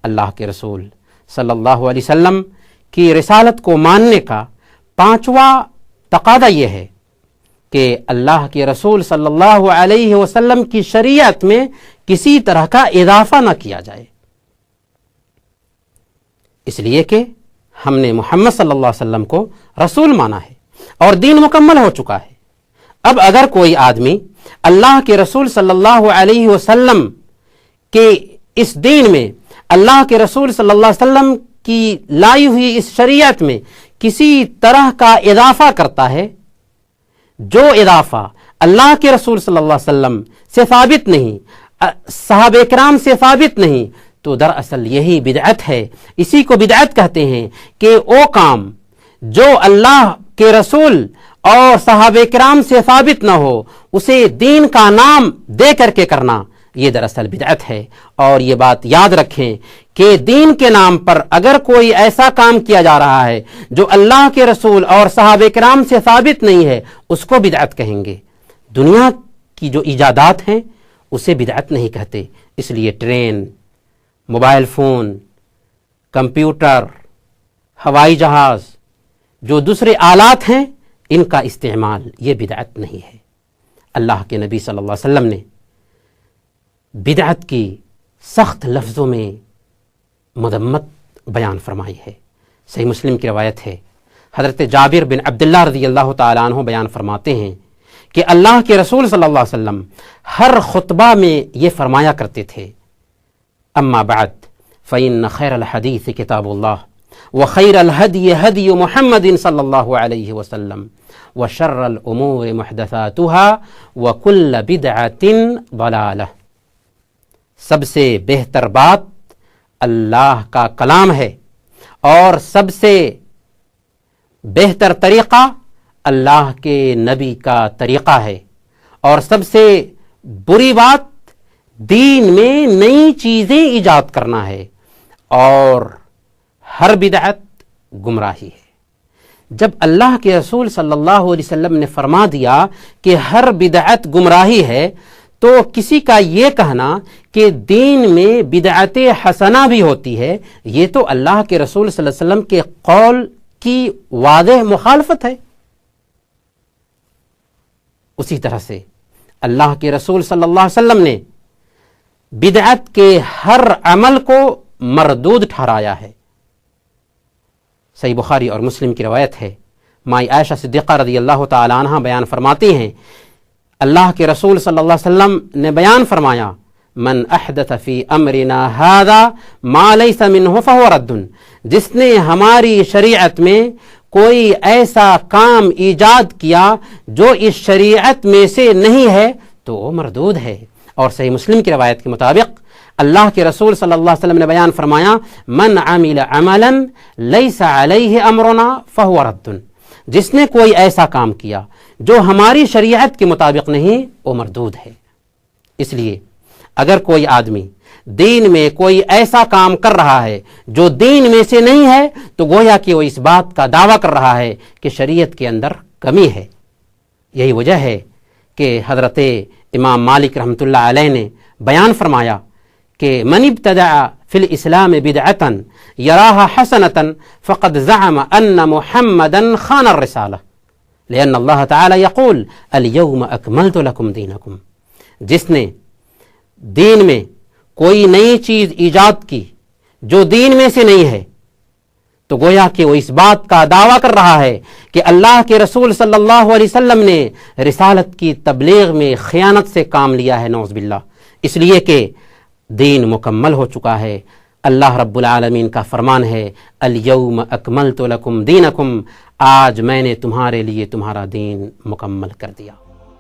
اللہ کے رسول صلی اللہ علیہ وسلم کی رسالت کو ماننے کا پانچواں تقاضا یہ ہے کہ اللہ کے رسول صلی اللہ علیہ وسلم کی شریعت میں کسی طرح کا اضافہ نہ کیا جائے، اس لیے کہ ہم نے محمد صلی اللہ علیہ وسلم کو رسول مانا ہے اور دین مکمل ہو چکا ہے۔ اب اگر کوئی آدمی اللہ کے رسول صلی اللہ علیہ وسلم کے اس دین میں، اللہ کے رسول صلی اللہ علیہ وسلم کی لائی ہوئی اس شریعت میں کسی طرح کا اضافہ کرتا ہے جو اضافہ اللہ کے رسول صلی اللہ علیہ وسلم سے ثابت نہیں، صحابہ کرام سے ثابت نہیں، تو دراصل یہی بدعت ہے۔ اسی کو بدعت کہتے ہیں کہ وہ کام جو اللہ کے رسول اور صحابہ کرام سے ثابت نہ ہو اسے دین کا نام دے کر کے کرنا، یہ دراصل بدعت ہے۔ اور یہ بات یاد رکھیں کہ دین کے نام پر اگر کوئی ایسا کام کیا جا رہا ہے جو اللہ کے رسول اور صحابہ کرام سے ثابت نہیں ہے اس کو بدعت کہیں گے۔ دنیا کی جو ایجادات ہیں اسے بدعت نہیں کہتے۔ اس لیے ٹرین، موبائل فون، کمپیوٹر، ہوائی جہاز، جو دوسرے آلات ہیں ان کا استعمال یہ بدعت نہیں ہے۔ اللہ کے نبی صلی اللہ علیہ وسلم نے بدعت کی سخت لفظوں میں مذمت بیان فرمائی ہے۔ صحیح مسلم کی روایت ہے، حضرت جابر بن عبداللہ رضی اللہ تعالیٰ عنہ بیان فرماتے ہیں کہ اللہ کے رسول صلی اللہ علیہ وسلم ہر خطبہ میں یہ فرمایا کرتے تھے، اما بعد فإن خیر الحدیث کتاب اللہ وخیر الہدی ہدی محمد صلی اللہ علیہ وسلم وشر الامور محدثاتها وکل بدعۃ ضلالہ۔ سب سے بہتر بات اللہ کا کلام ہے اور سب سے بہتر طریقہ اللہ کے نبی کا طریقہ ہے، اور سب سے بری بات دین میں نئی چیزیں ایجاد کرنا ہے، اور ہر بدعت گمراہی ہے۔ جب اللہ کے رسول صلی اللہ علیہ وسلم نے فرما دیا کہ ہر بدعت گمراہی ہے تو کسی کا یہ کہنا کہ دین میں بدعت حسنہ بھی ہوتی ہے یہ تو اللہ کے رسول صلی اللہ علیہ وسلم کے قول کی واضح مخالفت ہے۔ اسی طرح سے اللہ کے رسول صلی اللہ علیہ وسلم نے بدعت کے ہر عمل کو مردود ٹھہرایا ہے۔ صحیح بخاری اور مسلم کی روایت ہے، مائی عائشہ صدیقہ رضی اللہ تعالی عنہ بیان فرماتی ہیں، اللہ کے رسول صلی اللہ علیہ وسلم نے بیان فرمایا، من احدث فی امرنا ھذا ما لیس منہ فہو رد، جس نے ہماری شریعت میں کوئی ایسا کام ایجاد کیا جو اس شریعت میں سے نہیں ہے تو وہ مردود ہے۔ اور صحیح مسلم کی روایت کے مطابق اللہ کے رسول صلی اللہ علیہ وسلم نے بیان فرمایا، من عمل عملا لیس علیہ امرنا فہو رد، جس نے کوئی ایسا کام کیا جو ہماری شریعت کے مطابق نہیں وہ مردود ہے۔ اس لیے اگر کوئی آدمی دین میں کوئی ایسا کام کر رہا ہے جو دین میں سے نہیں ہے تو گویا کہ وہ اس بات کا دعویٰ کر رہا ہے کہ شریعت کے اندر کمی ہے۔ یہی وجہ ہے کہ حضرت امام مالک رحمۃ اللہ علیہ نے بیان فرمایا کہ من ابتدع فی الاسلام بدعتا یراها حسنة فقد زعم ان محمدا خان الرسالہ لأن اللہ تعالی یقول اليوم اکملت لکم دینکم۔ جس نے دین میں کوئی نئی چیز ایجاد کی جو دین میں سے نہیں ہے تو گویا کہ وہ اس بات کا دعویٰ کر رہا ہے کہ اللہ کے رسول صلی اللہ علیہ وسلم نے رسالت کی تبلیغ میں خیانت سے کام لیا ہے، نعوذ باللہ۔ اس لیے کہ دین مکمل ہو چکا ہے۔ اللہ رب العالمین کا فرمان ہے، الیوم اکملت لکم دینکم، آج میں نے تمہارے لیے تمہارا دین مکمل کر دیا۔